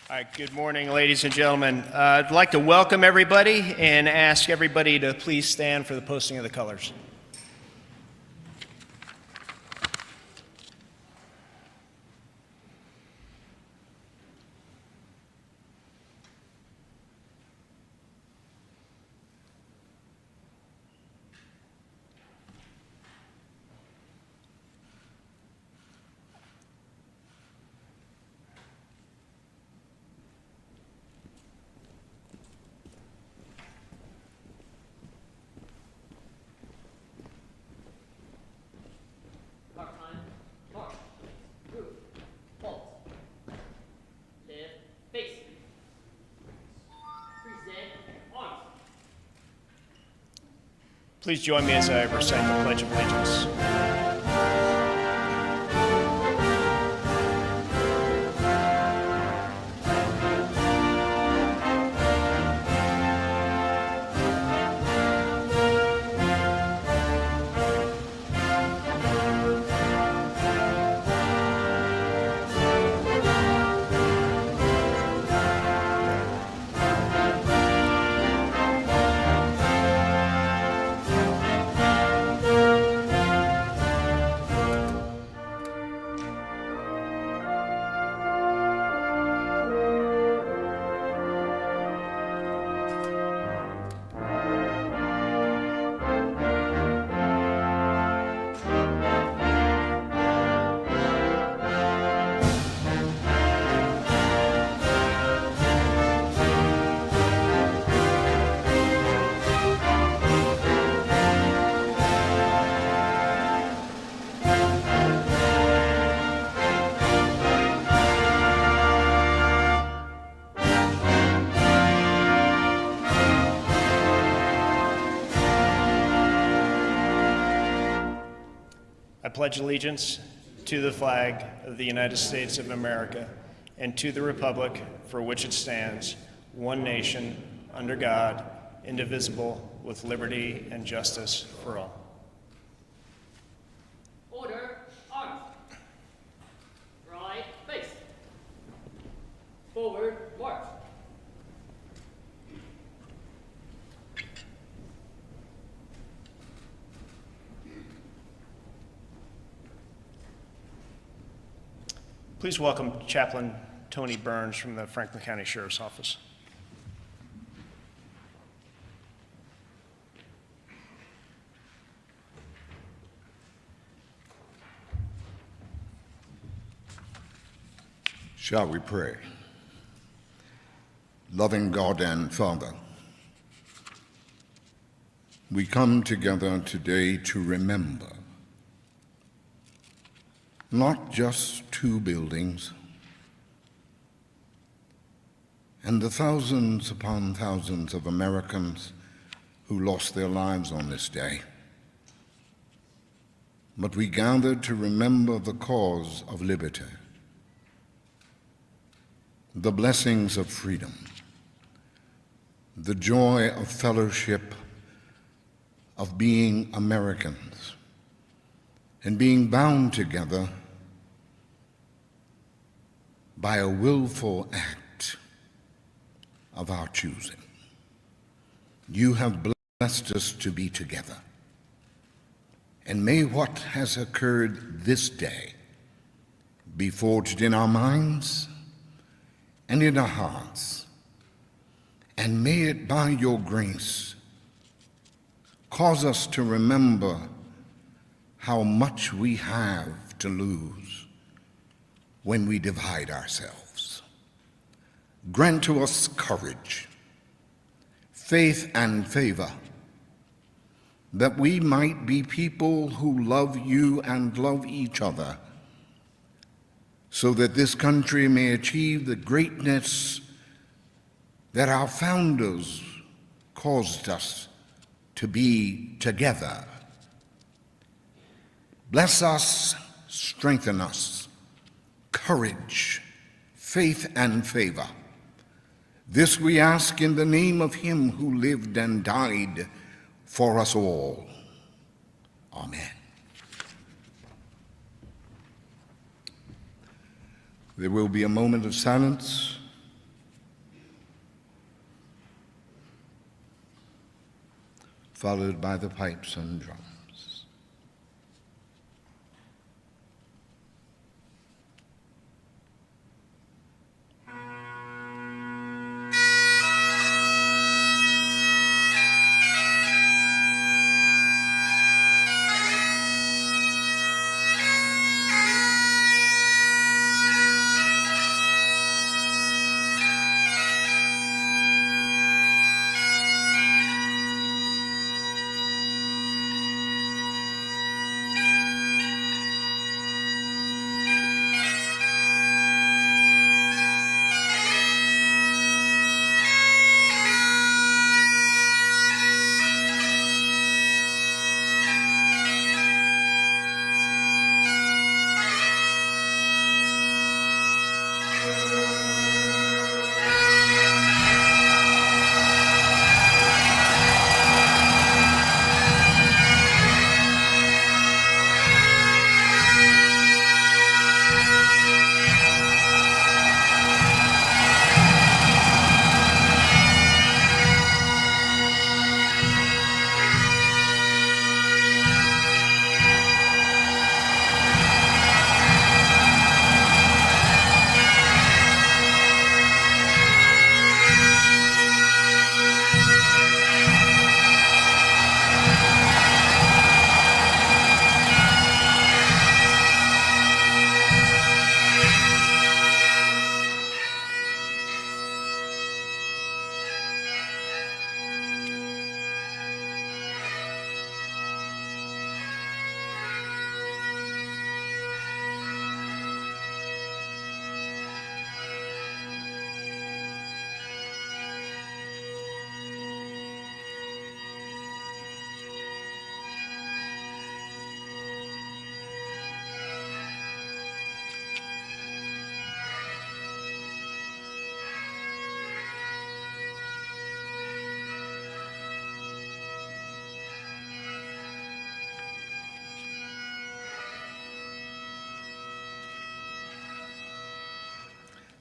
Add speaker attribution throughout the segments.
Speaker 1: All right, good morning, ladies and gentlemen. I'd like to welcome everybody and ask everybody to please stand for the posting of the colors. Please join me as I recite the Pledge of Allegiance. I pledge allegiance to the flag of the United States of America and to the republic for which it stands, one nation, under God, indivisible, with liberty and justice for all.
Speaker 2: Order, arms. Right, face. Forward, march.
Speaker 1: Please welcome Chaplain Tony Burns from the Franklin County Sheriff's Office.
Speaker 3: Shall we pray? Loving God and Father, we come together today to remember not just two buildings and the thousands upon thousands of Americans who lost their lives on this day, but we gather to remember the cause of liberty, the blessings of freedom, the joy of fellowship, of being Americans, and being bound together by a willful act of our choosing. You have blessed us to be together. And may what has occurred this day be forged in our minds and in our hearts. And may it, by your grace, cause us to remember how much we have to lose when we divide ourselves. Grant to us courage, faith, and favor, that we might be people who love you and love each other, so that this country may achieve the greatness that our founders caused us to be together. Bless us, strengthen us, courage, faith, and favor. This we ask in the name of him who lived and died for us all. Amen. There will be a moment of silence followed by the pipes and drums.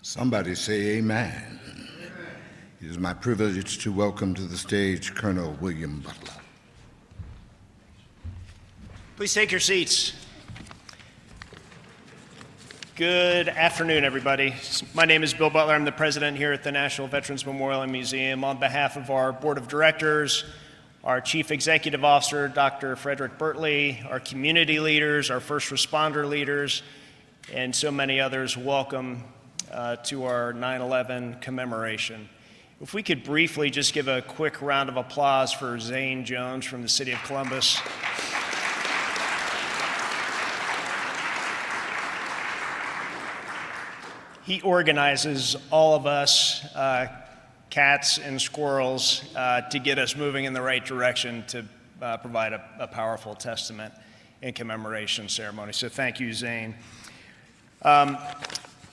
Speaker 3: Somebody say amen. It is my privilege to welcome to the stage Colonel William Butler.
Speaker 1: Please take your seats. Good afternoon, everybody. My name is Bill Butler. I'm the president here at the National Veterans Memorial and Museum. On behalf of our board of directors, our chief executive officer, Dr. Frederick Bertley, our community leaders, our first responder leaders, and so many others, welcome to our 9/11 commemoration. If we could briefly just give a quick round of applause for Zane Jones from the city of Columbus. He organizes all of us, cats and squirrels, to get us moving in the right direction to provide a powerful testament and commemoration ceremony. So thank you, Zane.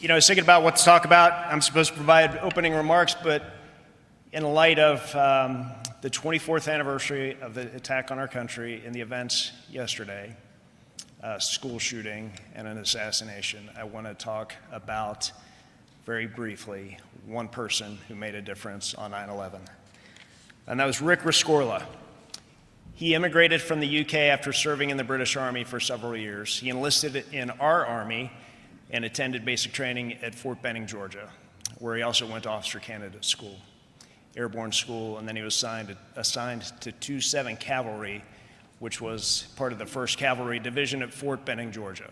Speaker 1: I was thinking about what to talk about. I'm supposed to provide opening remarks, but in light of the 24th anniversary of the attack on our country and the events yesterday, a school shooting and an assassination, I want to talk about, very briefly, one person who made a difference on 9/11. And that was Rick Rescorla. He immigrated from the UK after serving in the British Army for several years. He enlisted in our Army and attended basic training at Fort Benning, Georgia, where he also went to Officer Candidate School, Airborne School, and then he was assigned to 2-7 Cavalry, which was part of the 1st Cavalry Division at Fort Benning, Georgia.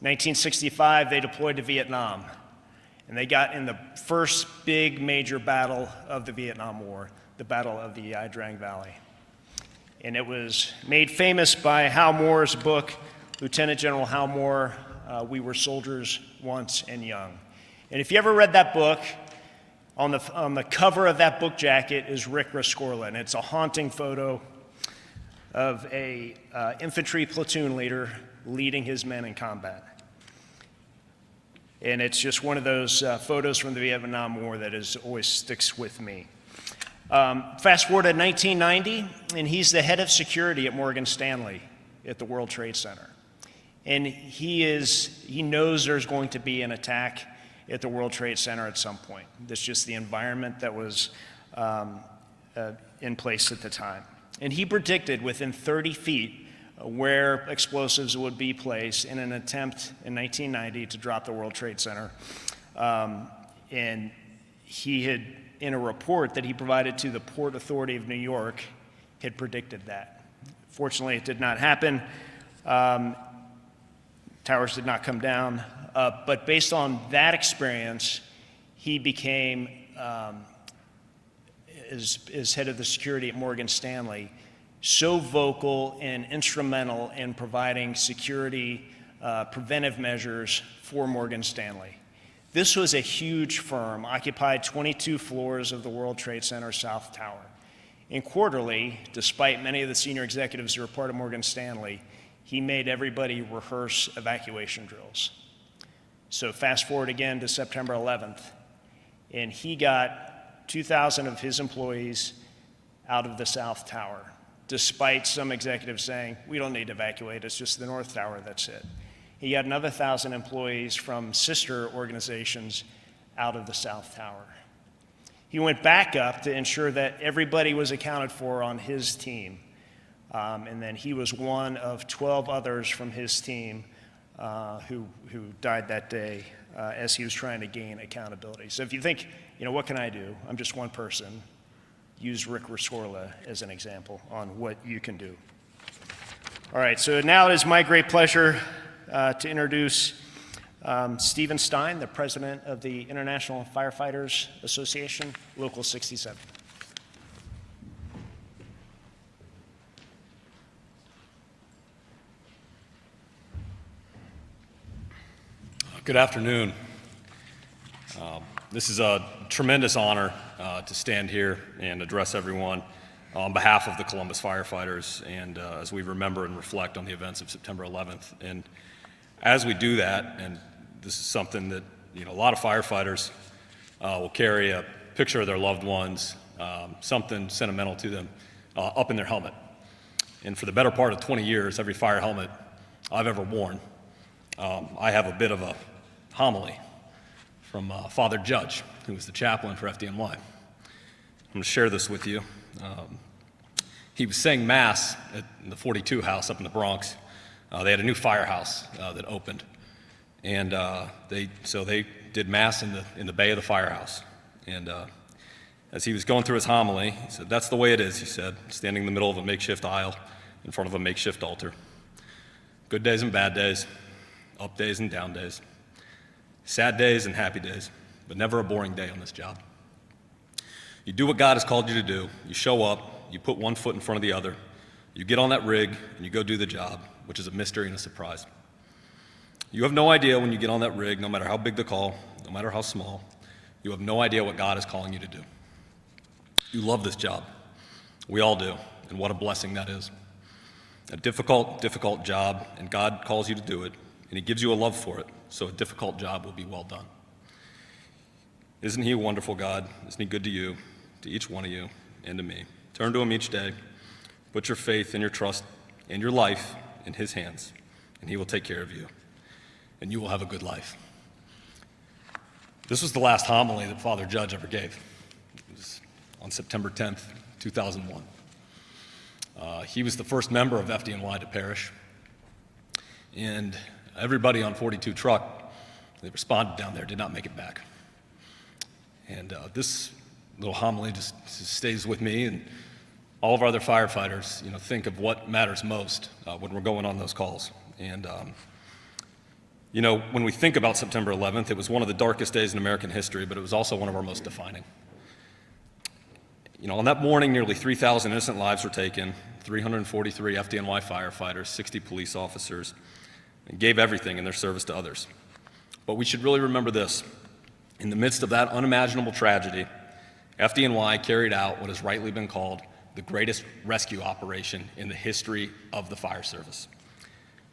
Speaker 1: In 1965, they deployed to Vietnam, and they got in the first big major battle of the Vietnam War, the Battle of the Ia Drang Valley. And it was made famous by Hal Moore's book, Lieutenant General Hal Moore, We Were Soldiers Once and Young. And if you ever read that book, on the cover of that book jacket is Rick Rescorla, and it's a haunting photo of a infantry platoon leader leading his men in combat. And it's just one of those photos from the Vietnam War that always sticks with me. Fast forward to 1990, and he's the head of security at Morgan Stanley at the World Trade Center. And he knows there's going to be an attack at the World Trade Center at some point. That's just the environment that was in place at the time. And he predicted within 30 feet where explosives would be placed in an attempt in 1990 to drop the World Trade Center. And he had, in a report that he provided to the Port Authority of New York, had predicted that. Fortunately, it did not happen. Towers did not come down. But based on that experience, he became, as head of the security at Morgan Stanley, so vocal and instrumental in providing security preventive measures for Morgan Stanley. This was a huge firm, occupied 22 floors of the World Trade Center South Tower. And quarterly, despite many of the senior executives who were part of Morgan Stanley, he made everybody rehearse evacuation drills. So fast forward again to September 11th, and he got 2,000 of his employees out of the South Tower, despite some executives saying, we don't need to evacuate, it's just the North Tower, that's it. He got another 1,000 employees from sister organizations out of the South Tower. He went back up to ensure that everybody was accounted for on his team. And then he was one of 12 others from his team who died that day as he was trying to gain accountability. So if you think, what can I do? I'm just one person. Use Rick Rescorla as an example on what you can do. All right, so now it is my great pleasure to introduce Stephen Stein, the president of the International Firefighters Association, Local 67.
Speaker 4: Good afternoon. This is a tremendous honor to stand here and address everyone on behalf of the Columbus firefighters, and as we remember and reflect on the events of September 11th. And as we do that, and this is something that a lot of firefighters will carry a picture of their loved ones, something sentimental to them, up in their helmet. And for the better part of 20 years, every fire helmet I've ever worn, I have a bit of a homily from Father Judge, who was the chaplain for FDNY. I'm going to share this with you. He was saying Mass at the 42 house up in the Bronx. They had a new firehouse that opened, and they did Mass in the bay of the firehouse. And as he was going through his homily, he said, "That's the way it is," he said, standing in the middle of a makeshift aisle in front of a makeshift altar. Good days and bad days, up days and down days, sad days and happy days, but never a boring day on this job. You do what God has called you to do. You show up, you put one foot in front of the other, you get on that rig, and you go do the job, which is a mystery and a surprise. You have no idea when you get on that rig, no matter how big the call, no matter how small, you have no idea what God is calling you to do. You love this job. We all do, and what a blessing that is. A difficult, difficult job, and God calls you to do it, and He gives you a love for it, so a difficult job will be well done. Isn't He a wonderful God? Isn't He good to you, to each one of you, and to me? Turn to Him each day. Put your faith and your trust and your life in His hands, and He will take care of you, and you will have a good life. This was the last homily that Father Judge ever gave. It was on September 10th, 2001. He was the first member of FDNY to perish, and everybody on 42 truck that responded down there did not make it back. And this little homily just stays with me and all of our other firefighters, think of what matters most when we're going on those calls. And, when we think about September 11th, it was one of the darkest days in American history, but it was also one of our most defining. On that morning, nearly 3,000 innocent lives were taken, 343 FDNY firefighters, 60 police officers, and gave everything in their service to others. But we should really remember this. In the midst of that unimaginable tragedy, FDNY carried out what has rightly been called the greatest rescue operation in the history of the fire service.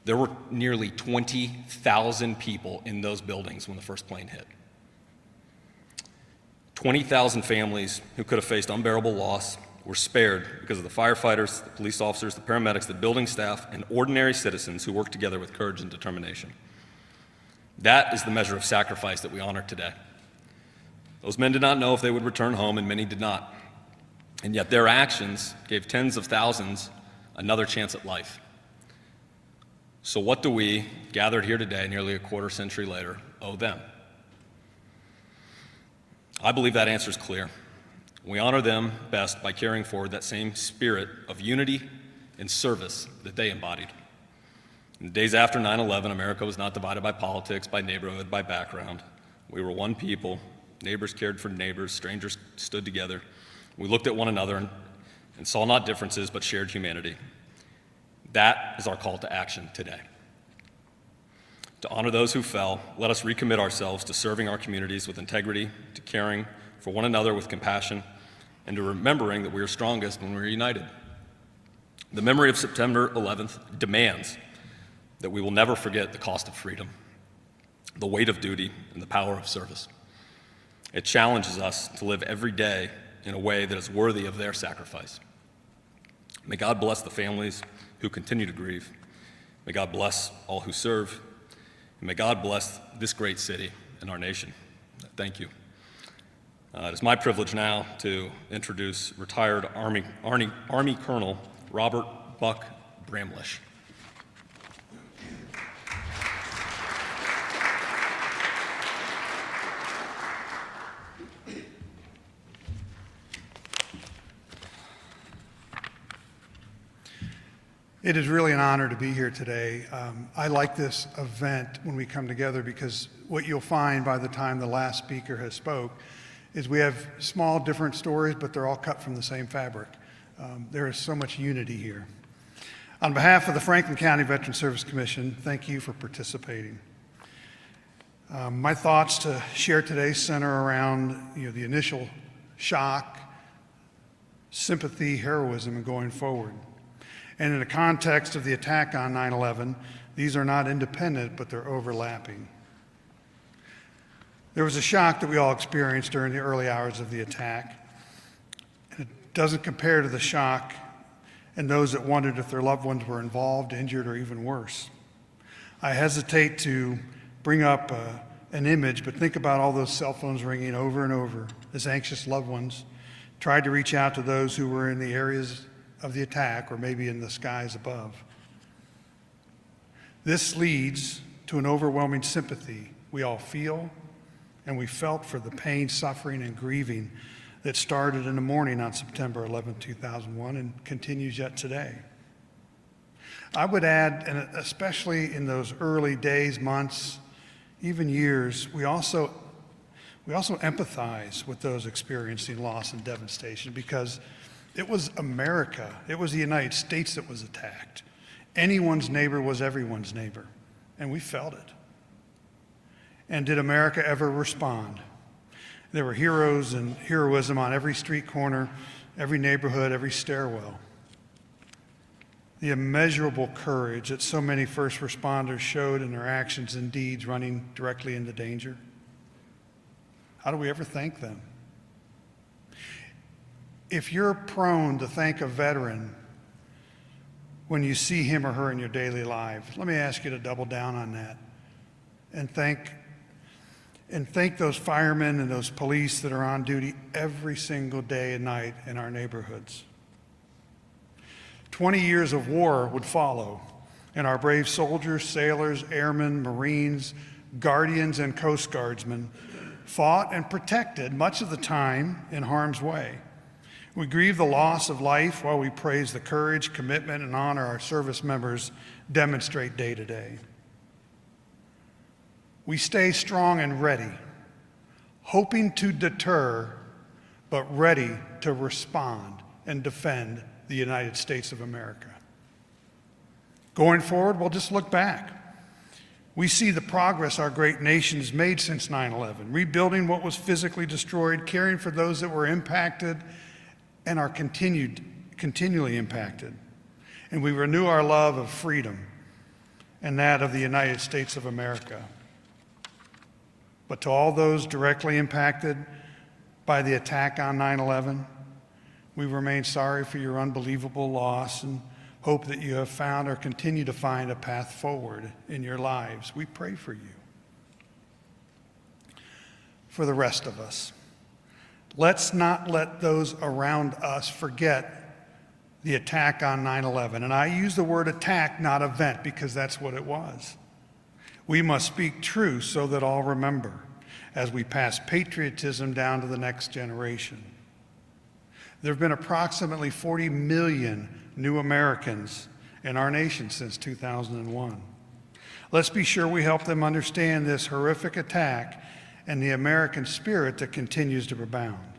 Speaker 4: There were nearly 20,000 people in those buildings when the first plane hit. 20,000 families who could have faced unbearable loss were spared because of the firefighters, the police officers, the paramedics, the building staff, and ordinary citizens who worked together with courage and determination. That is the measure of sacrifice that we honor today. Those men did not know if they would return home, and many did not. And yet their actions gave tens of thousands another chance at life. So what do we, gathered here today, nearly a quarter century later, owe them? I believe that answer is clear. We honor them best by carrying forward that same spirit of unity and service that they embodied. In the days after 9/11, America was not divided by politics, by neighborhood, by background. We were one people. Neighbors cared for neighbors. Strangers stood together. We looked at one another and saw not differences, but shared humanity. That is our call to action today. To honor those who fell, let us recommit ourselves to serving our communities with integrity, to caring for one another with compassion, and to remembering that we are strongest when we are united. The memory of September 11th demands that we will never forget the cost of freedom, the weight of duty, and the power of service. It challenges us to live every day in a way that is worthy of their sacrifice. May God bless the families who continue to grieve. May God bless all who serve. And may God bless this great city and our nation. Thank you. It is my privilege now to introduce retired Army Colonel Robert Buck Bramlish.
Speaker 5: It is really an honor to be here today. I like this event when we come together because what you'll find by the time the last speaker has spoke is we have small different stories, but they're all cut from the same fabric. There is so much unity here. On behalf of the Franklin County Veteran Service Commission, thank you for participating. My thoughts to share today center around the initial shock, sympathy, heroism, and going forward. And in the context of the attack on 9/11, these are not independent, but they're overlapping. There was a shock that we all experienced during the early hours of the attack. And it doesn't compare to the shock and those that wondered if their loved ones were involved, injured, or even worse. I hesitate to bring up an image, but think about all those cell phones ringing over and over as anxious loved ones tried to reach out to those who were in the areas of the attack or maybe in the skies above. This leads to an overwhelming sympathy we all feel and we felt for the pain, suffering, and grieving that started in the morning on September 11, 2001 and continues yet today. I would add, and especially in those early days, months, even years, we also empathize with those experiencing loss and devastation because it was America, it was the United States that was attacked. Anyone's neighbor was everyone's neighbor, and we felt it. And did America ever respond? There were heroes and heroism on every street corner, every neighborhood, every stairwell. The immeasurable courage that so many first responders showed in their actions and deeds running directly into danger. How do we ever thank them? If you're prone to thank a veteran when you see him or her in your daily lives, let me ask you to double down on that and thank those firemen and those police that are on duty every single day and night in our neighborhoods. 20 years of war would follow, and our brave soldiers, sailors, airmen, Marines, Guardians, and Coast Guardsmen fought and protected much of the time in harm's way. We grieve the loss of life while we praise the courage, commitment, and honor our service members demonstrate day to day. We stay strong and ready, hoping to deter, but ready to respond and defend the United States of America. Going forward, we'll just look back. We see the progress our great nation has made since 9/11, rebuilding what was physically destroyed, caring for those that were impacted and are continually impacted. And we renew our love of freedom and that of the United States of America. But to all those directly impacted by the attack on 9/11, we remain sorry for your unbelievable loss and hope that you have found or continue to find a path forward in your lives. We pray for you. For the rest of us, Let's not let those around us forget the attack on 9/11. And I use the word attack, not event, because that's what it was. We must speak truth so that all remember as we pass patriotism down to the next generation. There have been approximately 40 million new Americans in our nation since 2001. Let's be sure we help them understand this horrific attack and the American spirit that continues to abound.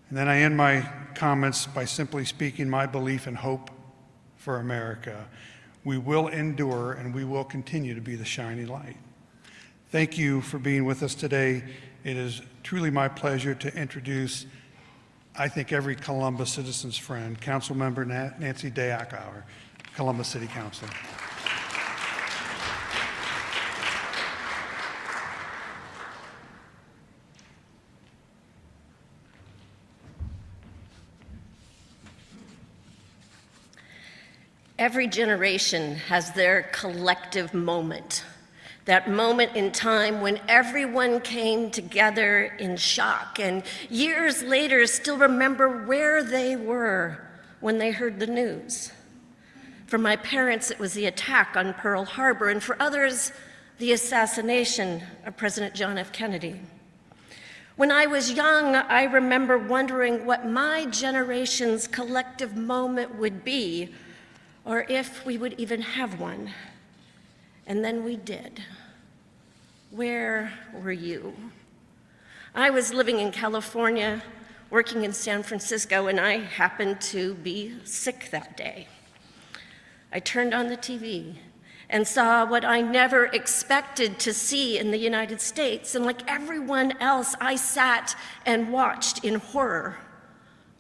Speaker 5: And then I end my comments by simply speaking my belief and hope for America. We will endure and we will continue to be the shining light. Thank you for being with us today. It is truly my pleasure to introduce, I think, every Columbus citizen's friend, Councilmember Nancy Dayakower, Columbus City Council.
Speaker 6: Every generation has their collective moment, that moment in time when everyone came together in shock and years later still remember where they were when they heard the news. For my parents, it was the attack on Pearl Harbor, and for others, the assassination of President John F. Kennedy. When I was young, I remember wondering what my generation's collective moment would be, or if we would even have one. And then we did. Where were you? I was living in California, working in San Francisco, and I happened to be sick that day. I turned on the TV and saw what I never expected to see in the United States, and like everyone else, I sat and watched in horror.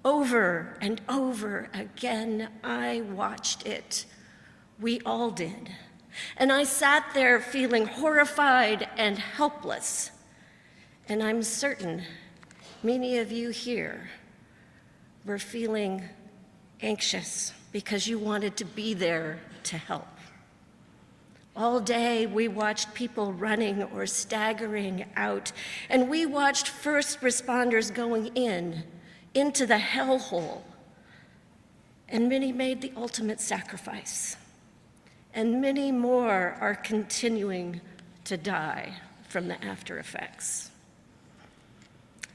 Speaker 6: Over and over again, I watched it. We all did. And I sat there feeling horrified and helpless. And I'm certain many of you here were feeling anxious because you wanted to be there to help. All day, we watched people running or staggering out, and we watched first responders going into the hellhole, and many made the ultimate sacrifice, and many more are continuing to die from the after effects.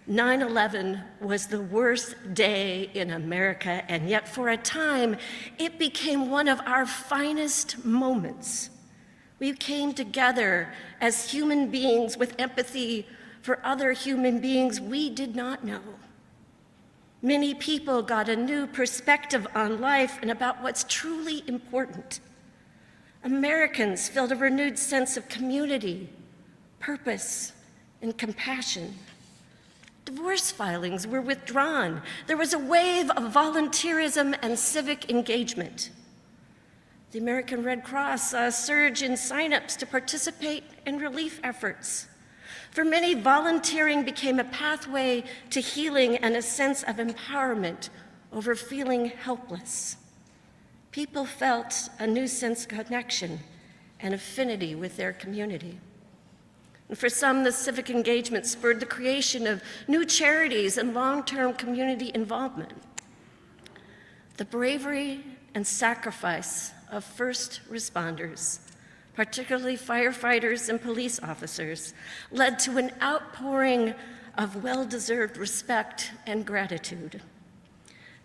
Speaker 6: 9/11 was the worst day in America, and yet for a time, it became one of our finest moments. We came together as human beings with empathy for other human beings we did not know. Many people got a new perspective on life and about what's truly important. Americans felt a renewed sense of community, purpose, and compassion. Divorce filings were withdrawn. There was a wave of volunteerism and civic engagement. The American Red Cross saw a surge in signups to participate in relief efforts. For many, volunteering became a pathway to healing and a sense of empowerment over feeling helpless. People felt a new sense of connection and affinity with their community. And for some, the civic engagement spurred the creation of new charities and long-term community involvement. The bravery and sacrifice of first responders, particularly firefighters and police officers, led to an outpouring of well-deserved respect and gratitude.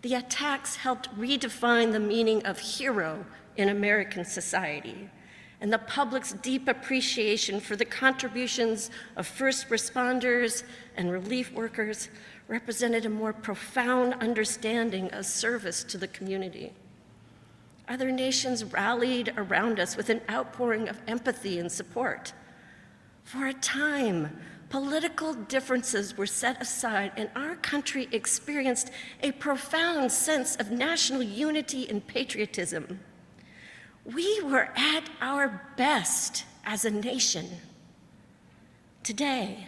Speaker 6: The attacks helped redefine the meaning of hero in American society, and the public's deep appreciation for the contributions of first responders and relief workers represented a more profound understanding of service to the community. Other nations rallied around us with an outpouring of empathy and support. For a time, political differences were set aside, and our country experienced a profound sense of national unity and patriotism. We were at our best as a nation. Today,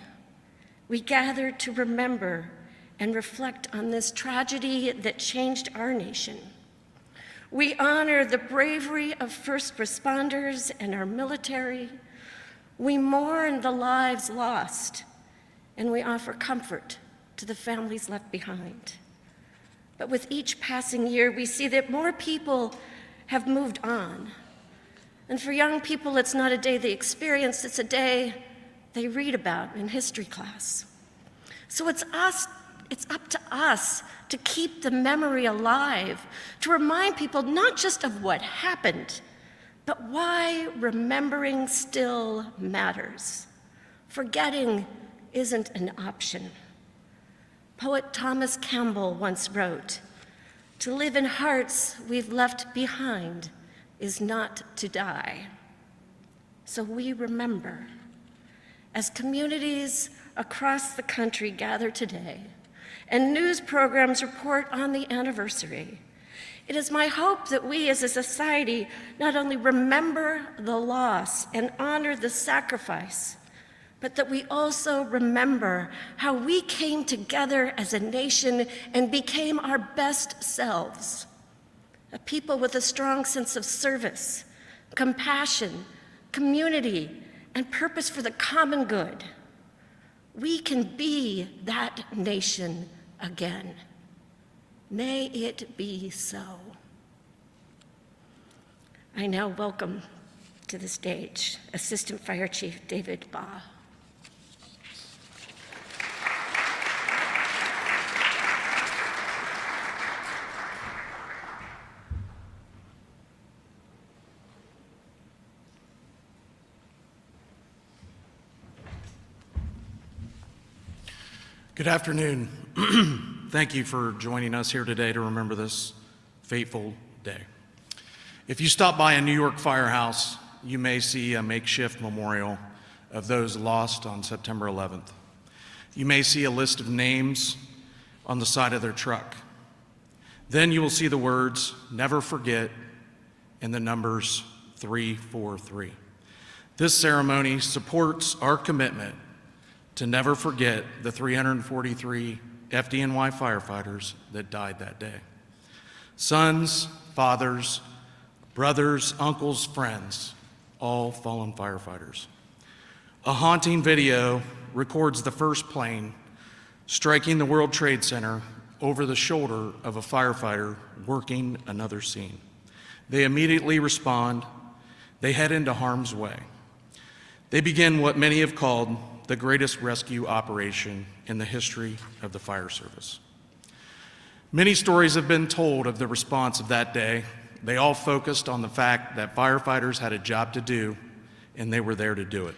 Speaker 6: we gather to remember and reflect on this tragedy that changed our nation. We honor the bravery of first responders and our military. We mourn the lives lost, and we offer comfort to the families left behind. But with each passing year, we see that more people have moved on. And for young people, it's not a day they experience, it's a day they read about in history class. So it's up to us to keep the memory alive, to remind people not just of what happened, but why remembering still matters. Forgetting isn't an option. Poet Thomas Campbell once wrote, "To live in hearts we've left behind is not to die." So we remember. As communities across the country gather today, and news programs report on the anniversary, it is my hope that we as a society not only remember the loss and honor the sacrifice, but that we also remember how we came together as a nation and became our best selves, a people with a strong sense of service, compassion, community, and purpose for the common good. We can be that nation again. May it be so. I now welcome to the stage Assistant Fire Chief David Baugh.
Speaker 7: Good afternoon. Thank you for joining us here today to remember this fateful day. If you stop by a New York firehouse, you may see a makeshift memorial of those lost on September 11th. You may see a list of names on the side of their truck. Then you will see the words, "Never forget," and the numbers 343. This ceremony supports our commitment to never forget the 343 FDNY firefighters that died that day. Sons, fathers, brothers, uncles, friends, all fallen firefighters. A haunting video records the first plane striking the World Trade Center over the shoulder of a firefighter working another scene. They immediately respond. They head into harm's way. They begin what many have called the greatest rescue operation in the history of the fire service. Many stories have been told of the response of that day. They all focused on the fact that firefighters had a job to do, and they were there to do it.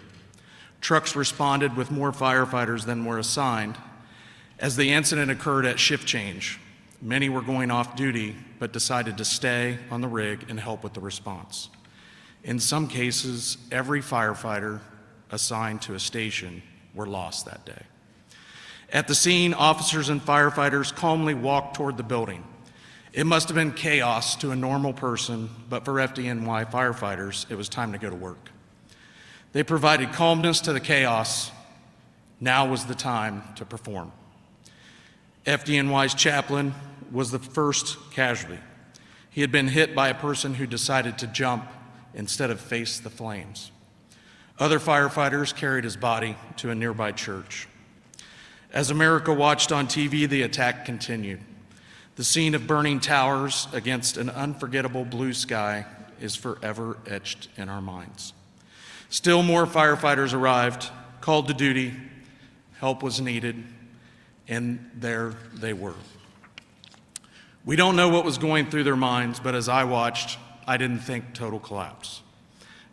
Speaker 7: Trucks responded with more firefighters than were assigned. As the incident occurred at shift change, many were going off duty, but decided to stay on the rig and help with the response. In some cases, every firefighter assigned to a station were lost that day. At the scene, officers and firefighters calmly walked toward the building. It must have been chaos to a normal person, but for FDNY firefighters, it was time to go to work. They provided calmness to the chaos. Now was the time to perform. FDNY's chaplain was the first casualty. He had been hit by a person who decided to jump instead of face the flames. Other firefighters carried his body to a nearby church. As America watched on TV, the attack continued. The scene of burning towers against an unforgettable blue sky is forever etched in our minds. Still more firefighters arrived, called to duty, help was needed, and there they were. We don't know what was going through their minds, but as I watched, I didn't think total collapse.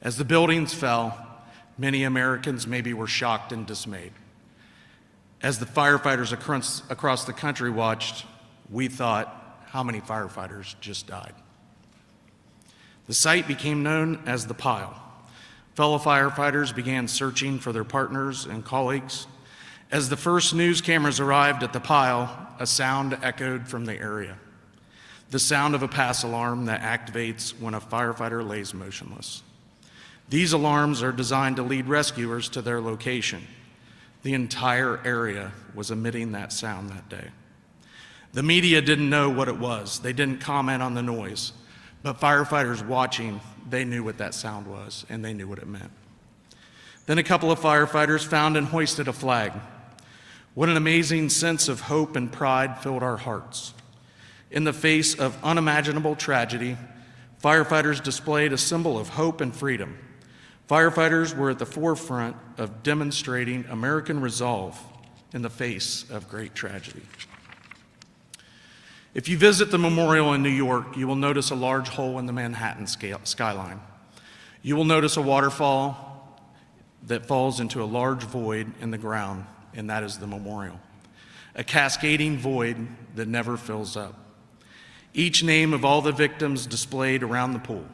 Speaker 7: As the buildings fell, many Americans maybe were shocked and dismayed. As the firefighters across the country watched, we thought, how many firefighters just died? The site became known as the pile. Fellow firefighters began searching for their partners and colleagues. As the first news cameras arrived at the pile, a sound echoed from the area. The sound of a pass alarm that activates when a firefighter lays motionless. These alarms are designed to lead rescuers to their location. The entire area was emitting that sound that day. The media didn't know what it was. They didn't comment on the noise. But firefighters watching, they knew what that sound was, and they knew what it meant. Then a couple of firefighters found and hoisted a flag. What an amazing sense of hope and pride filled our hearts. In the face of unimaginable tragedy, firefighters displayed a symbol of hope and freedom. Firefighters were at the forefront of demonstrating American resolve in the face of great tragedy. If you visit the memorial in New York, you will notice a large hole in the Manhattan skyline. You will notice a waterfall that falls into a large void in the ground, and that is the memorial. A cascading void that never fills up. Each name of all the victims displayed around the pool.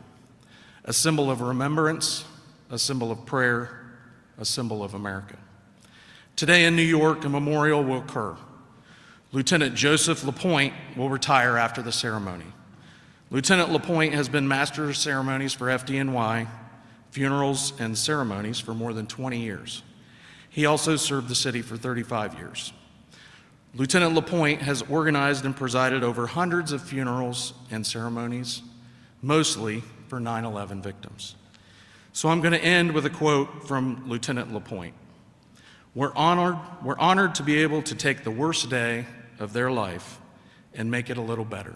Speaker 7: A symbol of remembrance, a symbol of prayer, a symbol of America. Today in New York, a memorial will occur. Lieutenant Joseph LaPointe will retire after the ceremony. Lieutenant LaPointe has been Master of Ceremonies for FDNY, funerals and ceremonies for more than 20 years. He also served the city for 35 years. Lieutenant LaPointe has organized and presided over hundreds of funerals and ceremonies, mostly for 9/11 victims. So I'm going to end with a quote from Lieutenant LaPointe. We're honored to be able to take the worst day of their life and make it a little better.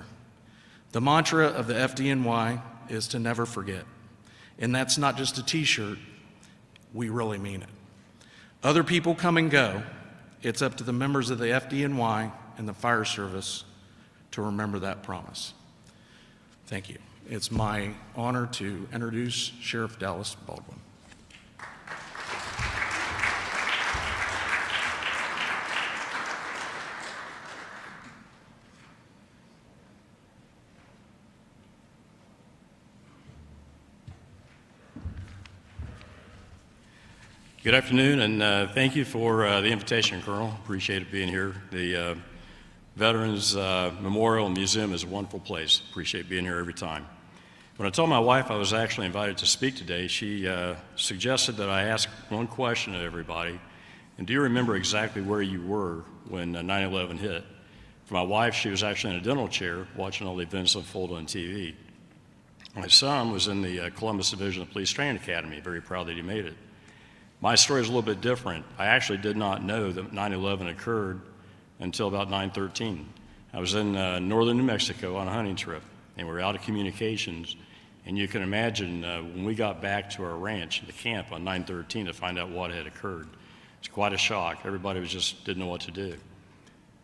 Speaker 7: The mantra of the FDNY is to never forget. And that's not just a t-shirt, we really mean it. Other people come and go. It's up to the members of the FDNY and the fire service to remember that promise. Thank you. It's my honor to introduce Sheriff Dallas Baldwin.
Speaker 8: Good afternoon, and thank you for the invitation, Colonel. Appreciate it being here. The Veterans Memorial and Museum is a wonderful place. Appreciate being here every time. When I told my wife I was actually invited to speak today, she suggested that I ask one question of everybody, and do you remember exactly where you were when 9/11 hit? For my wife, she was actually in a dental chair watching all the events unfold on TV. My son was in the Columbus Division of Police Training Academy, very proud that he made it. My story is a little bit different. I actually did not know that 9/11 occurred until about 9/13. I was in northern New Mexico on a hunting trip, and we were out of communications. And you can imagine when we got back to our ranch, the camp on 9/13 to find out what had occurred. It's quite a shock. Everybody didn't know what to do.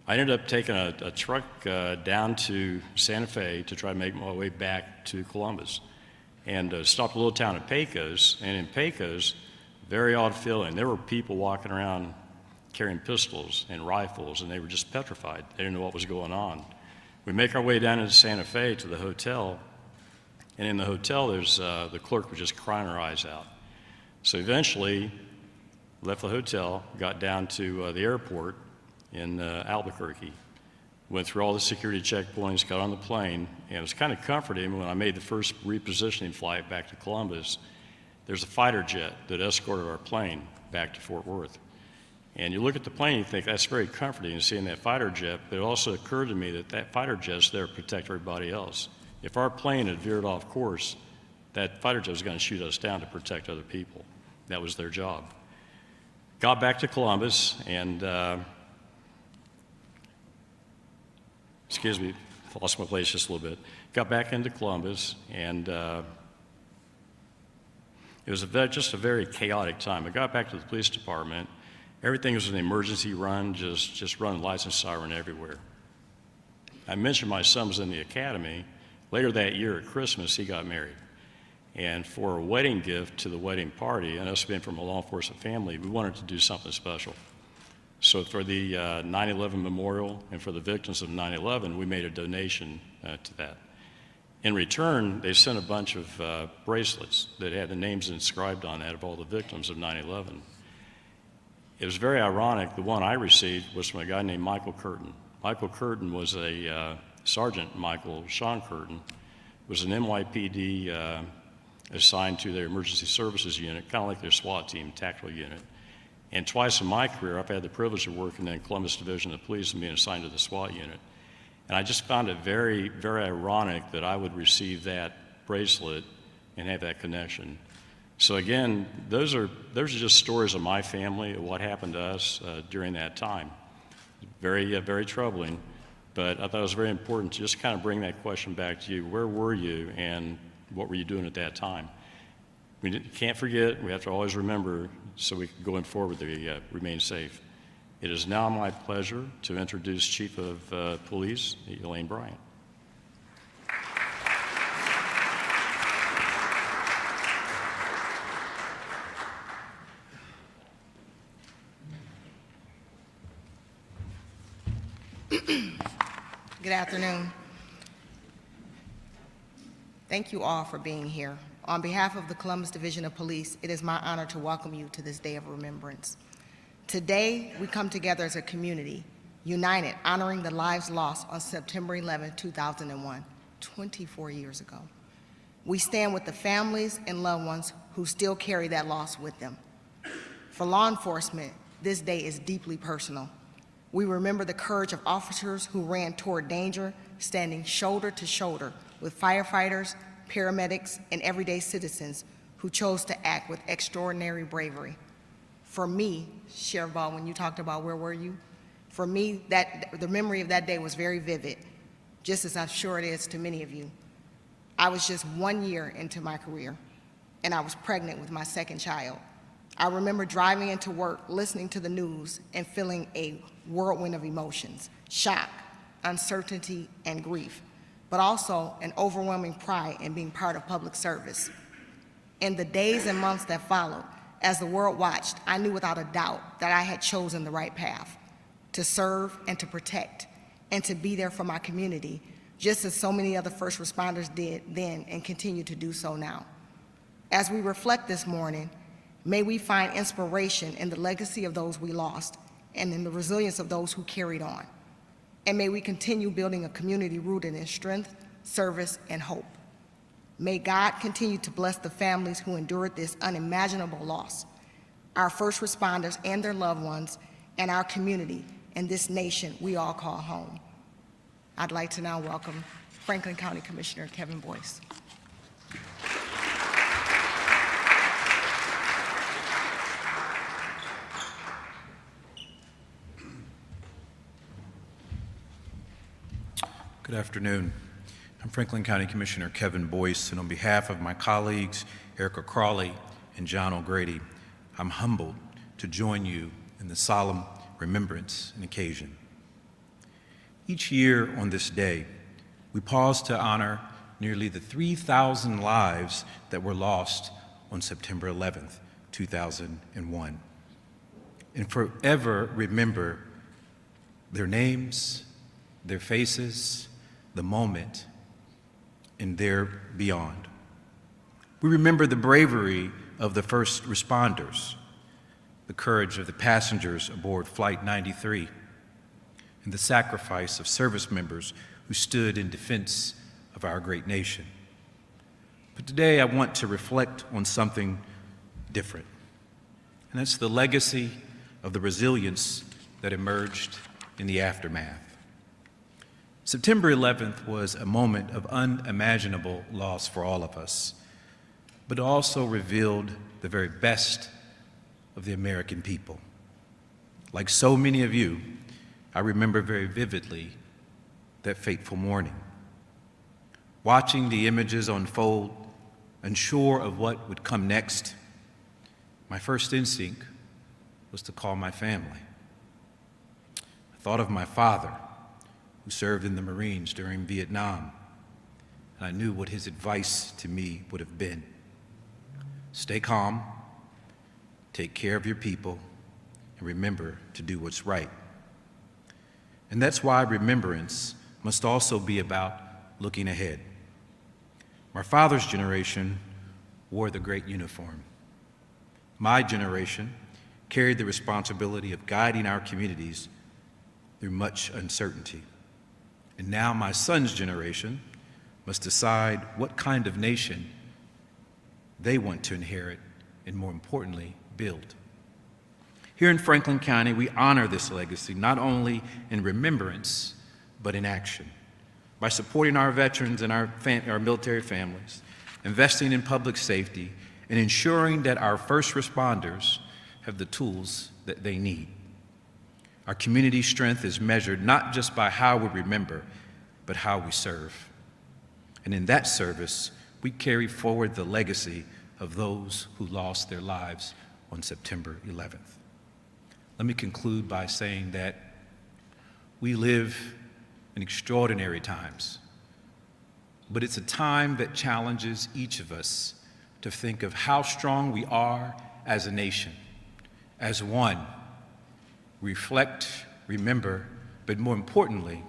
Speaker 8: I ended up taking a truck down to Santa Fe to try to make my way back to Columbus, and stopped a little town of Pecos. And in Pecos, very odd feeling. There were people walking around carrying pistols and rifles, and they were just petrified. They didn't know what was going on. We make our way down into Santa Fe to the hotel, and in the hotel, there's the clerk was just crying her eyes out. So eventually, left the hotel, got down to the airport in Albuquerque, went through all the security checkpoints, got on the plane, and it was kind of comforting when I made the first repositioning flight back to Columbus. There's a fighter jet that escorted our plane back to Fort Worth. And you look at the plane, you think that's very comforting, seeing that fighter jet, but it also occurred to me that that fighter jet's there to protect everybody else. If our plane had veered off course, that fighter jet was going to shoot us down to protect other people. That was their job. Got back to Columbus, and excuse me, lost my place just a little bit. Got back into Columbus, and it was just a very chaotic time. I got back to the police department. Everything was an emergency run, just running lights and siren everywhere. I mentioned my son was in the academy. Later that year at Christmas, he got married. And for a wedding gift to the wedding party, and us being from a law enforcement family, we wanted to do something special. So for the 9/11 memorial and for the victims of 9/11, we made a donation to that. In return, they sent a bunch of bracelets that had the names inscribed on that of all the victims of 9/11. It was very ironic. The one I received was from a guy named Michael Curtin. Michael Curtin was a Sergeant Michael Sean Curtin, was an NYPD assigned to their emergency services unit, kind of like their SWAT team, tactical unit. And twice in my career, I've had the privilege of working in Columbus Division of Police and being assigned to the SWAT unit. And I just found it very, very ironic that I would receive that bracelet and have that connection. So again, those are just stories of my family, of what happened to us during that time. very troubling. But I thought it was very important to just kind of bring that question back to you. Where were you and what were you doing at that time? We can't forget, we have to always remember so we can go forward to remain safe. It is now my pleasure to introduce Chief of Police, Elaine Bryant.
Speaker 9: Good afternoon. Thank you all for being here. On behalf of the Columbus Division of Police, it is my honor to welcome you to this day of remembrance. Today, we come together as a community, united, honoring the lives lost on September 11, 2001, 24 years ago. We stand with the families and loved ones who still carry that loss with them. For law enforcement, this day is deeply personal. We remember the courage of officers who ran toward danger, standing shoulder to shoulder with firefighters, paramedics, and everyday citizens who chose to act with extraordinary bravery. For me, Sheriff Baldwin, you talked about where were you? For me, the memory of that day was very vivid, just as I'm sure it is to many of you. I was just 1 year into my career, and I was pregnant with my second child. I remember driving into work, listening to the news, and feeling a whirlwind of emotions, shock, uncertainty, and grief, but also an overwhelming pride in being part of public service. In the days and months that followed, as the world watched, I knew without a doubt that I had chosen the right path, to serve and to protect, and to be there for my community, just as so many other first responders did then and continue to do so now. As we reflect this morning, may we find inspiration in the legacy of those we lost and in the resilience of those who carried on. And may we continue building a community rooted in strength, service, and hope. May God continue to bless the families who endured this unimaginable loss, our first responders and their loved ones, and our community and this nation we all call home. I'd like to now welcome Franklin County Commissioner Kevin Boyce.
Speaker 10: Good afternoon. I'm Franklin County Commissioner Kevin Boyce, and on behalf of my colleagues, Erica Crawley and John O'Grady, I'm humbled to join you in the solemn remembrance and occasion. Each year on this day, we pause to honor nearly the 3,000 lives that were lost on September 11th, 2001, and forever remember their names, their faces, the moment, and their beyond. We remember the bravery of the first responders, the courage of the passengers aboard Flight 93, and the sacrifice of service members who stood in defense of our great nation. But today I want to reflect on something different, and that's the legacy of the resilience that emerged in the aftermath. September 11th was a moment of unimaginable loss for all of us, but also revealed the very best of the American people. Like so many of you, I remember very vividly that fateful morning. Watching the images unfold, unsure of what would come next, my first instinct was to call my family. I thought of my father, who served in the Marines during Vietnam, and I knew what his advice to me would have been. Stay calm, take care of your people, and remember to do what's right. And that's why remembrance must also be about looking ahead. My father's generation wore the great uniform. My generation carried the responsibility of guiding our communities through much uncertainty. And now my son's generation must decide what kind of nation they want to inherit and, more importantly, build. Here in Franklin County, we honor this legacy not only in remembrance, but in action, by supporting our veterans and our military families, investing in public safety, and ensuring that our first responders have the tools that they need. Our community strength is measured not just by how we remember, but how we serve. And in that service, we carry forward the legacy of those who lost their lives on September 11th. Let me conclude by saying that we live in extraordinary times, but it's a time that challenges each of us to think of how strong we are as a nation, as one. Reflect, remember, but more importantly,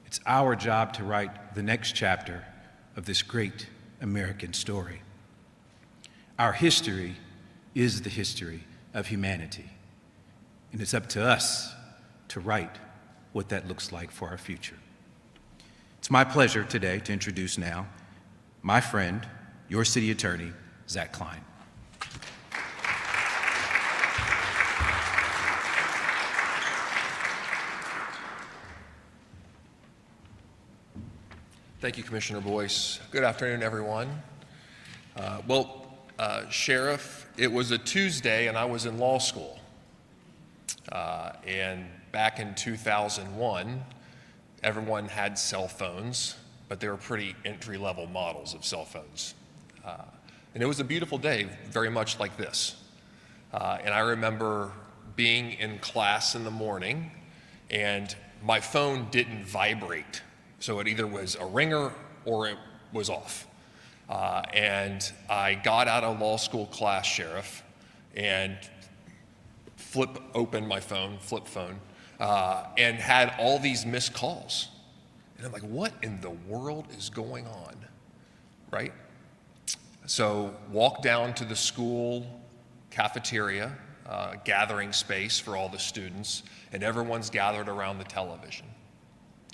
Speaker 10: it's our job to write the next chapter of this great American story. Our history is the history of humanity, and it's up to us to write what that looks like for our future. It's my pleasure today to introduce now my friend, your city attorney, Zach Klein.
Speaker 11: Thank you, Commissioner Boyce. Good afternoon, everyone. Sheriff, it was a Tuesday and I was in law school. And back in 2001, everyone had cell phones, but they were pretty entry-level models of cell phones. And it was a beautiful day, very much like this. And I remember being in class in the morning and my phone didn't vibrate. So it either was a ringer or it was off. And I got out of law school class, Sheriff, and flip open my phone, flip phone, and had all these missed calls. And I'm like, what in the world is going on, right? So walk down to the school cafeteria, gathering space for all the students, and everyone's gathered around the television.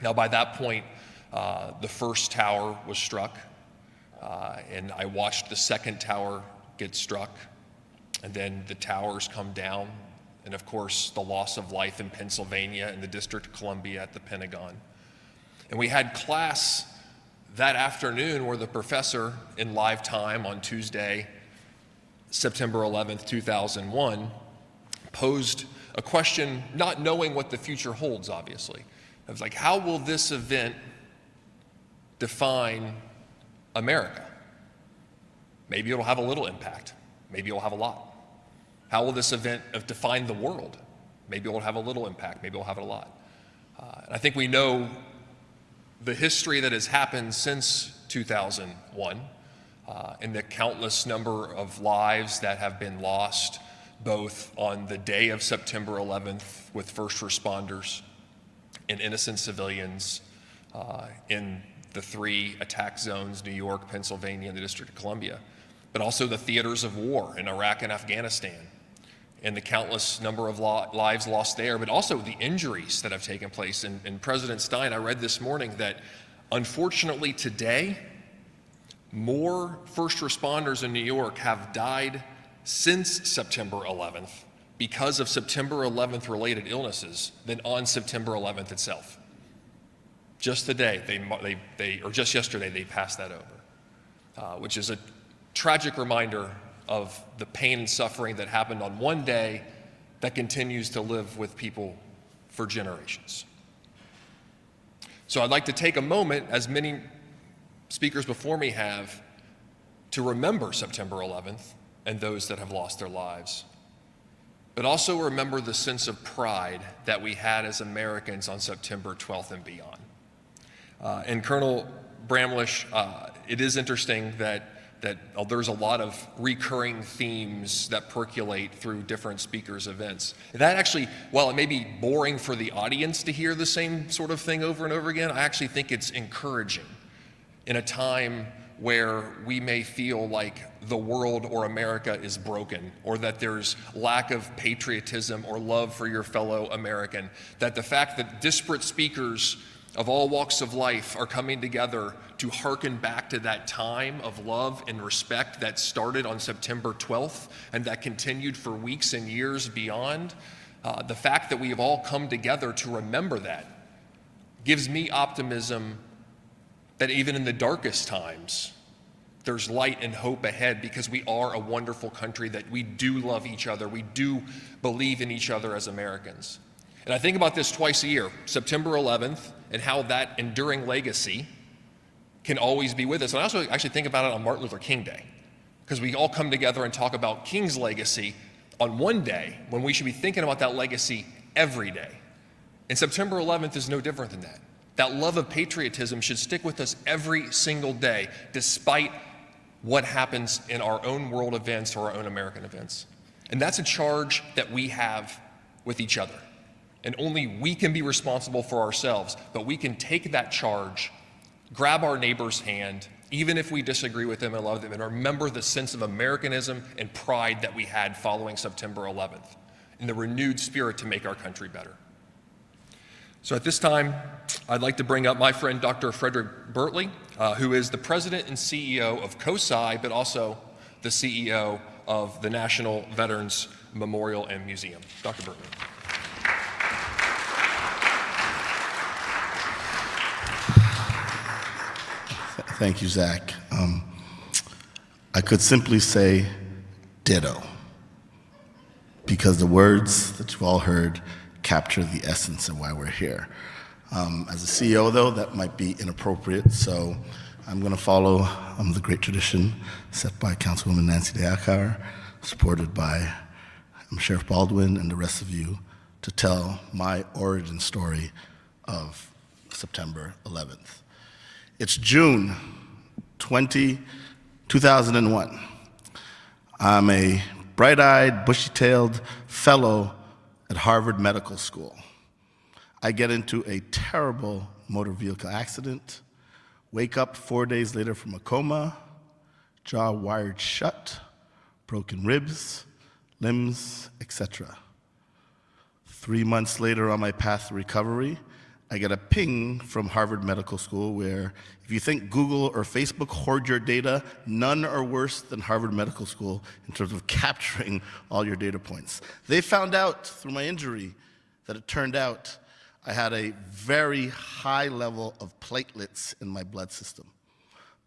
Speaker 11: Now, by that point, the first tower was struck, and I watched the second tower get struck, and then the towers come down, and of course, the loss of life in Pennsylvania and the District of Columbia at the Pentagon. And we had class that afternoon where the professor in live time on Tuesday, September 11th, 2001, posed a question, not knowing what the future holds, obviously. I was like, how will this event define America? Maybe it'll have a little impact. Maybe it'll have a lot. How will this event define the world? Maybe it'll have a little impact. Maybe it'll have a lot. And I think we know the history that has happened since 2001 and the countless number of lives that have been lost, both on the day of September 11th with first responders and innocent civilians in the 3 attack zones, New York, Pennsylvania, and the District of Columbia, but also the theaters of war in Iraq and Afghanistan, and the countless number of lives lost there, but also the injuries that have taken place. And President Stein, I read this morning that unfortunately today, more first responders in New York have died since September 11th because of September 11th related illnesses than on September 11th itself. Just today, or just yesterday, they passed that over, which is a tragic reminder of the pain and suffering that happened on one day that continues to live with people for generations. So I'd like to take a moment, as many speakers before me have, to remember September 11th and those that have lost their lives, but also remember the sense of pride that we had as Americans on September 12th and beyond. And Colonel Bramlish, it is interesting that there's a lot of recurring themes that percolate through different speakers' events. That actually, while it may be boring for the audience to hear the same sort of thing over and over again, I actually think it's encouraging in a time where we may feel like the world or America is broken, or that there's lack of patriotism or love for your fellow American, that the fact that disparate speakers of all walks of life are coming together to hearken back to that time of love and respect that started on September 12th and that continued for weeks and years beyond. The fact that we have all come together to remember that gives me optimism that even in the darkest times, there's light and hope ahead, because we are a wonderful country, that we do love each other, we do believe in each other as Americans. And I think about this twice a year, September 11th, and how that enduring legacy can always be with us. And I also actually think about it on Martin Luther King Day, because we all come together and talk about King's legacy on one day when we should be thinking about that legacy every day. And September 11th is no different than that. That love of patriotism should stick with us every single day, despite what happens in our own world events or our own American events. And that's a charge that we have with each other. And only we can be responsible for ourselves, but we can take that charge, grab our neighbor's hand, even if we disagree with them and love them, and remember the sense of Americanism and pride that we had following September 11th, and the renewed spirit to make our country better. So at this time, I'd like to bring up my friend Dr. Frederick Bertley, who is the president and CEO of COSI, but also the CEO of the National Veterans Memorial and Museum. Dr. Bertley.
Speaker 12: Thank you, Zach. I could simply say ditto, because the words that you've all heard capture the essence of why we're here. As a CEO, though, that might be inappropriate, so I'm going to follow the great tradition set by Councilwoman Nancy DeAkar, supported by Sheriff Baldwin and the rest of you, to tell my origin story of September 11th. It's June 2001. I'm a bright-eyed, bushy-tailed fellow at Harvard Medical School. I get into a terrible motor vehicle accident, wake up 4 days later from a coma, jaw wired shut, broken ribs, limbs, etc. 3 months later, on my path to recovery, I get a ping from Harvard Medical School where, if you think Google or Facebook hoard your data, none are worse than Harvard Medical School in terms of capturing all your data points. They found out through my injury that it turned out I had a very high level of platelets in my blood system.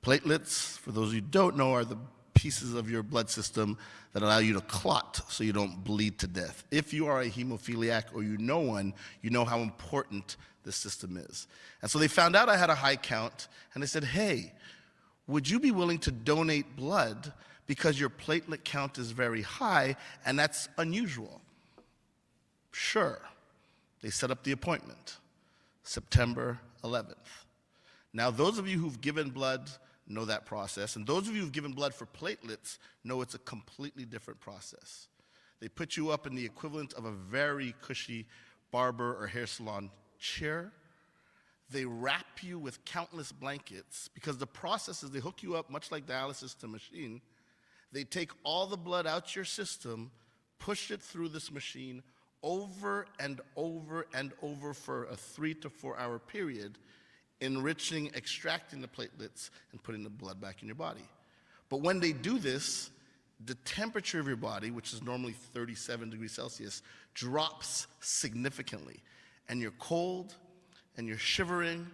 Speaker 12: Platelets, for those of you who don't know, are the pieces of your blood system that allow you to clot so you don't bleed to death. If you are a hemophiliac or you know one, you know how important this system is. And so they found out I had a high count, and they said, hey, would you be willing to donate blood because your platelet count is very high, and that's unusual? Sure. They set up the appointment, September 11th. Now, those of you who've given blood know that process, and those of you who've given blood for platelets know it's a completely different process. They put you up in the equivalent of a very cushy barber or hair salon chair. They wrap you with countless blankets, because the process is they hook you up much like dialysis to a machine. They take all the blood out your system, push it through this machine over and over and over for a 3 to 4 hour period, enriching, extracting the platelets, and putting the blood back in your body. But when they do this, the temperature of your body, which is normally 37 degrees Celsius, drops significantly. And you're cold, and you're shivering,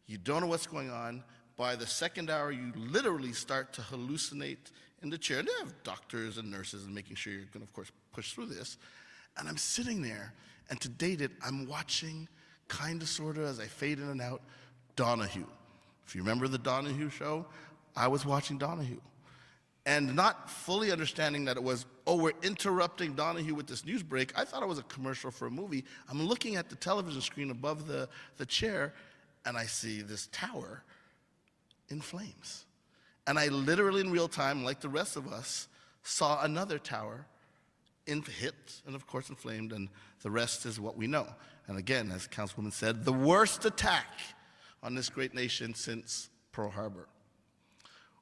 Speaker 12: you don't know what's going on. By the second hour, you literally start to hallucinate in the chair. And they have doctors and nurses and making sure you're going to, of course, push through this. And I'm sitting there, and to date it, I'm watching, kind of, sort of, as I fade in and out, Donahue. If you remember the Donahue show, I was watching Donahue. And not fully understanding that it was, oh, we're interrupting Donahue with this news break. I thought it was a commercial for a movie. I'm looking at the television screen above the chair, and I see this tower in flames. And I literally, in real time, like the rest of us, saw another tower hit, and of course inflamed, and the rest is what we know. And again, as Councilwoman said, the worst attack on this great nation since Pearl Harbor.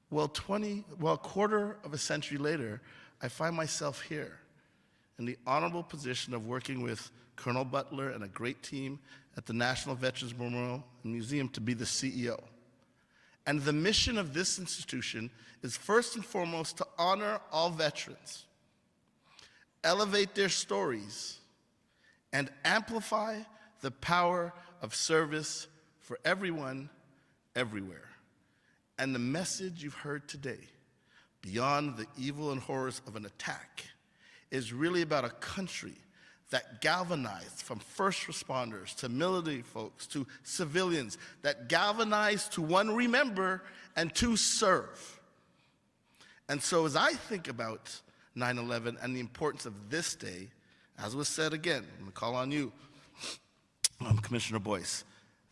Speaker 12: Well, a quarter of a century later, I find myself here in the honorable position of working with Colonel Butler and a great team at the National Veterans Memorial and Museum to be the CEO. And the mission of this institution is first and foremost to honor all veterans, elevate their stories, and amplify the power of service for everyone, everywhere. And the message you've heard today, beyond the evil and horrors of an attack, is really about a country that galvanized from first responders to military folks to civilians, that galvanized to one, remember, and two, serve. And so as I think about 9/11 and the importance of this day, as was said again, I'm going to call on you, Commissioner Boyce,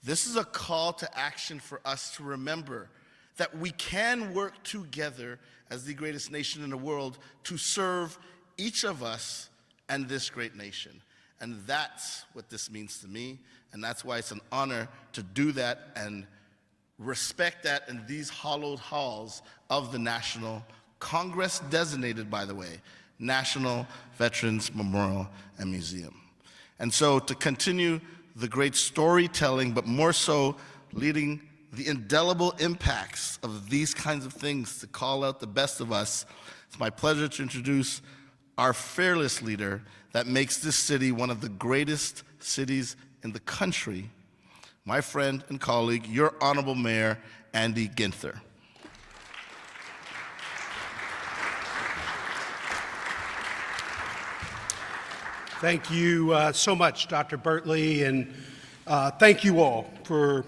Speaker 12: this is a call to action for us to remember that we can work together as the greatest nation in the world to serve each of us and this great nation. And that's what this means to me, and that's why it's an honor to do that and respect that in these hallowed halls of the National Congress, designated, by the way, National Veterans Memorial and Museum. And so to continue the great storytelling, but more so leading the indelible impacts of these kinds of things to call out the best of us, it's my pleasure to introduce our fearless leader that makes this city one of the greatest cities in the country, my friend and colleague, your Honorable Mayor, Andy Ginther.
Speaker 13: Thank you so much, Dr. Bertley, and thank you all for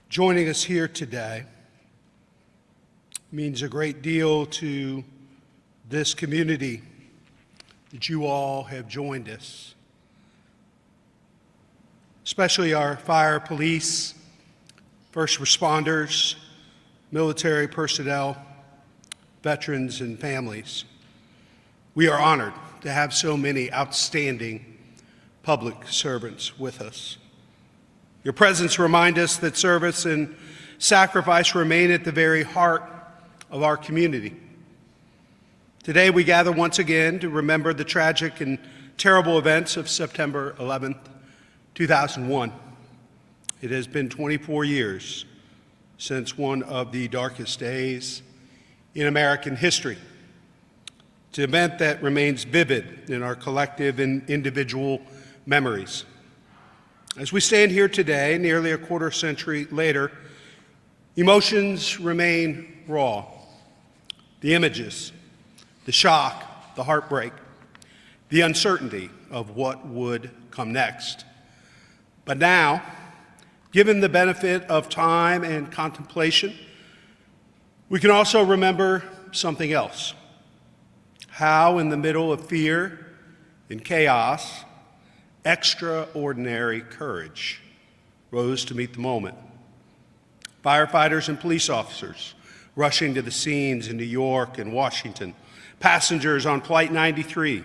Speaker 13: joining us here today. It means a great deal to this community that you all have joined us, especially our fire, police, first responders, military personnel, veterans, and families. We are honored to have so many outstanding public servants with us. Your presence reminds us that service and sacrifice remain at the very heart of our community. Today we gather once again to remember the tragic and terrible events of September 11th, 2001. It has been 24 years since one of the darkest days in American history. It's an event that remains vivid in our collective and individual memories. As we stand here today, nearly a quarter century later, emotions remain raw. The images, the shock, the heartbreak, the uncertainty of what would come next. But now, given the benefit of time and contemplation, we can also remember something else. How, in the middle of fear and chaos, extraordinary courage rose to meet the moment. Firefighters and police officers rushing to the scenes in New York and Washington, passengers on Flight 93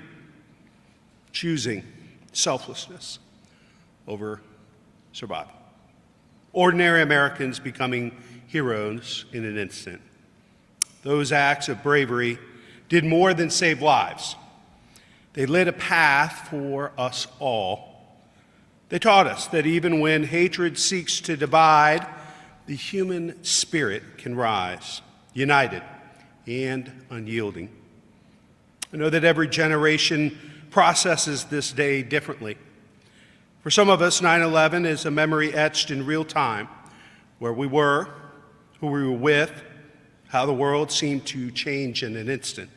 Speaker 13: choosing selflessness over survival. Ordinary Americans becoming heroes in an instant. Those acts of bravery did more than save lives. They lit a path for us all. They taught us that even when hatred seeks to divide, the human spirit can rise, united and unyielding. I know that every generation processes this day differently. For some of us, 9/11 is a memory etched in real time, where we were, who we were with, how the world seemed to change in an instant.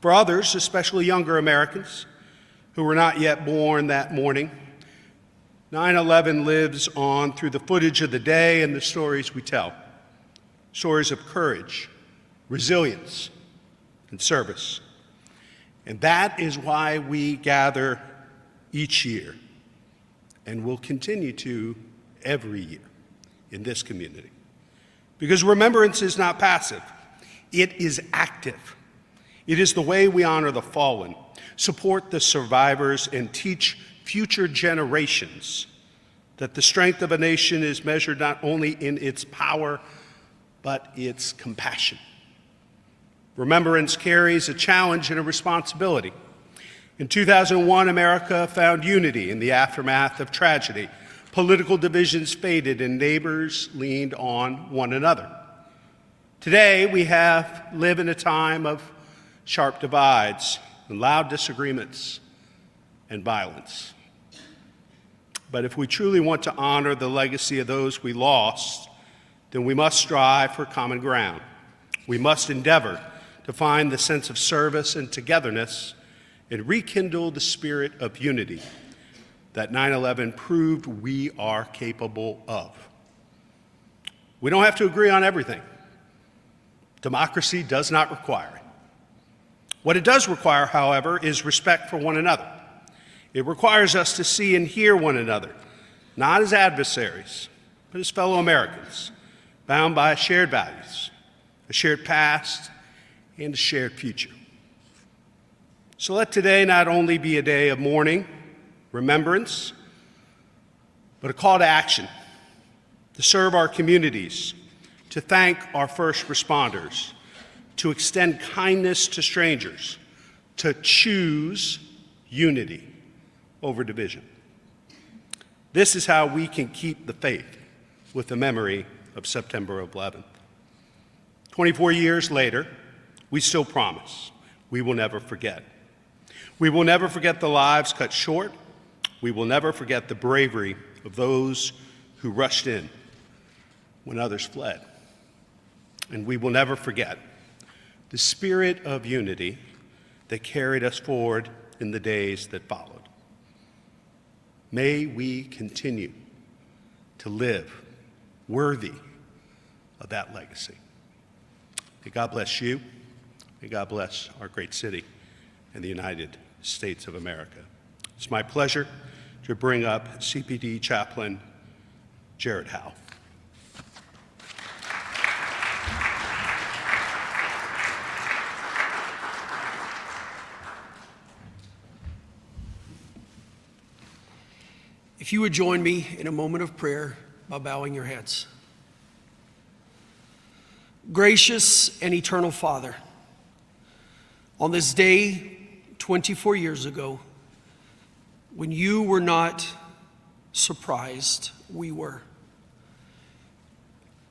Speaker 13: For others, especially younger Americans who were not yet born that morning, 9/11 lives on through the footage of the day and the stories we tell. Stories of courage, resilience, and service. And that is why we gather each year, and will continue to every year in this community. Because remembrance is not passive, it is active. It is the way we honor the fallen, support the survivors, and teach future generations that the strength of a nation is measured not only in its power, but its compassion. Remembrance carries a challenge and a responsibility. In 2001, America found unity in the aftermath of tragedy. Political divisions faded and neighbors leaned on one another. Today, we live in a time of sharp divides and loud disagreements and violence. But if we truly want to honor the legacy of those we lost, then we must strive for common ground. We must endeavor to find the sense of service and togetherness and rekindle the spirit of unity that 9/11 proved we are capable of. We don't have to agree on everything. Democracy does not require it. What it does require, however, is respect for one another. It requires us to see and hear one another, not as adversaries, but as fellow Americans, bound by shared values, a shared past, and a shared future. So let today not only be a day of mourning, remembrance, but a call to action, to serve our communities, to thank our first responders, to extend kindness to strangers, to choose unity over division. This is how we can keep the faith with the memory of September 11th. 24 years later, we still promise we will never forget. We will never forget the lives cut short. We will never forget the bravery of those who rushed in when others fled. And we will never forget the spirit of unity that carried us forward in the days that followed. May we continue to live worthy of that legacy. May God bless you. May God bless our great city and the United States of America. It's my pleasure to bring up CPD Chaplain Jared Howe.
Speaker 14: If you would join me in a moment of prayer by bowing your heads. Gracious and eternal Father, on this day 24 years ago, when you were not surprised, we were.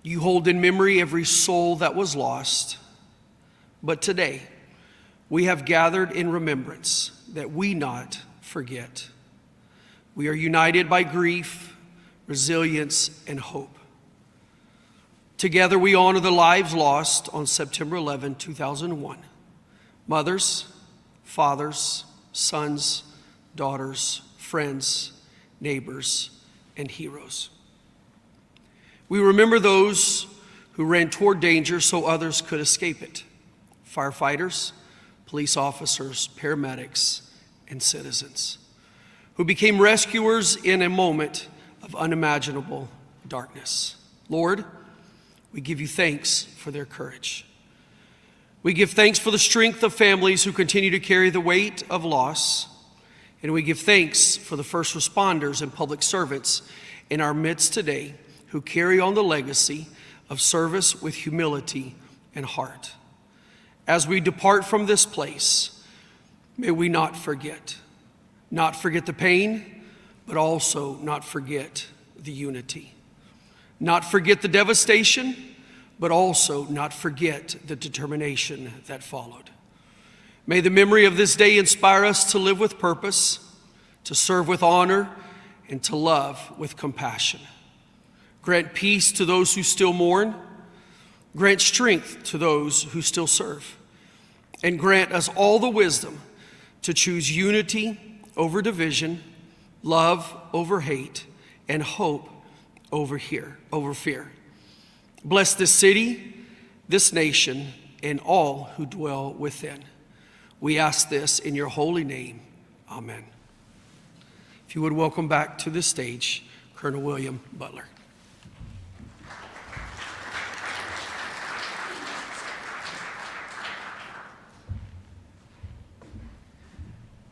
Speaker 14: You hold in memory every soul that was lost, but today we have gathered in remembrance that we not forget. We are united by grief, resilience, and hope. Together we honor the lives lost on September 11, 2001. Mothers, fathers, sons, daughters, friends, neighbors, and heroes. We remember those who ran toward danger so others could escape it. Firefighters, police officers, paramedics, and citizens who became rescuers in a moment of unimaginable darkness. Lord, we give you thanks for their courage. We give thanks for the strength of families who continue to carry the weight of loss. And we give thanks for the first responders and public servants in our midst today who carry on the legacy of service with humility and heart. As we depart from this place, may we not forget the pain, but also not forget the unity. Not forget the devastation, but also not forget the determination that followed. May the memory of this day inspire us to live with purpose, to serve with honor, and to love with compassion. Grant peace to those who still mourn. Grant strength to those who still serve. And grant us all the wisdom to choose unity over division, love over hate, and hope over fear. Bless this city, this nation, and all who dwell within. We ask this in your holy name. Amen. If you would welcome back to the stage Colonel William Butler.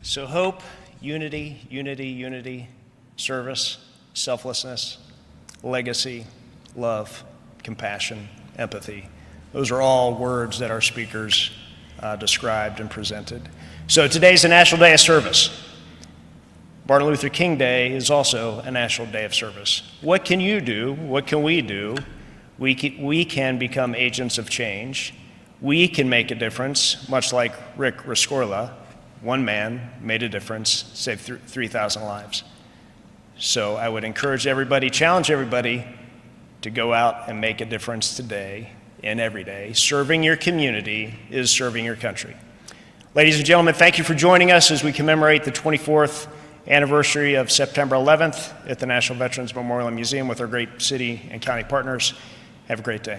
Speaker 1: So hope, unity, unity, unity, service, selflessness, legacy, love, compassion, empathy. Those are all words that our speakers described and presented. So today's a National Day of Service. Martin Luther King Day is also a National Day of Service. What can you do? What can we do? We can become agents of change. We can make a difference, much like Rick Rescorla. One man made a difference, saved 3,000 lives. So I would encourage everybody, challenge everybody to go out and make a difference today and every day. Serving your community is serving your country. Ladies and gentlemen, thank you for joining us as we commemorate the 24th anniversary of September 11th at the National Veterans Memorial and Museum with our great city and county partners. Have a great day.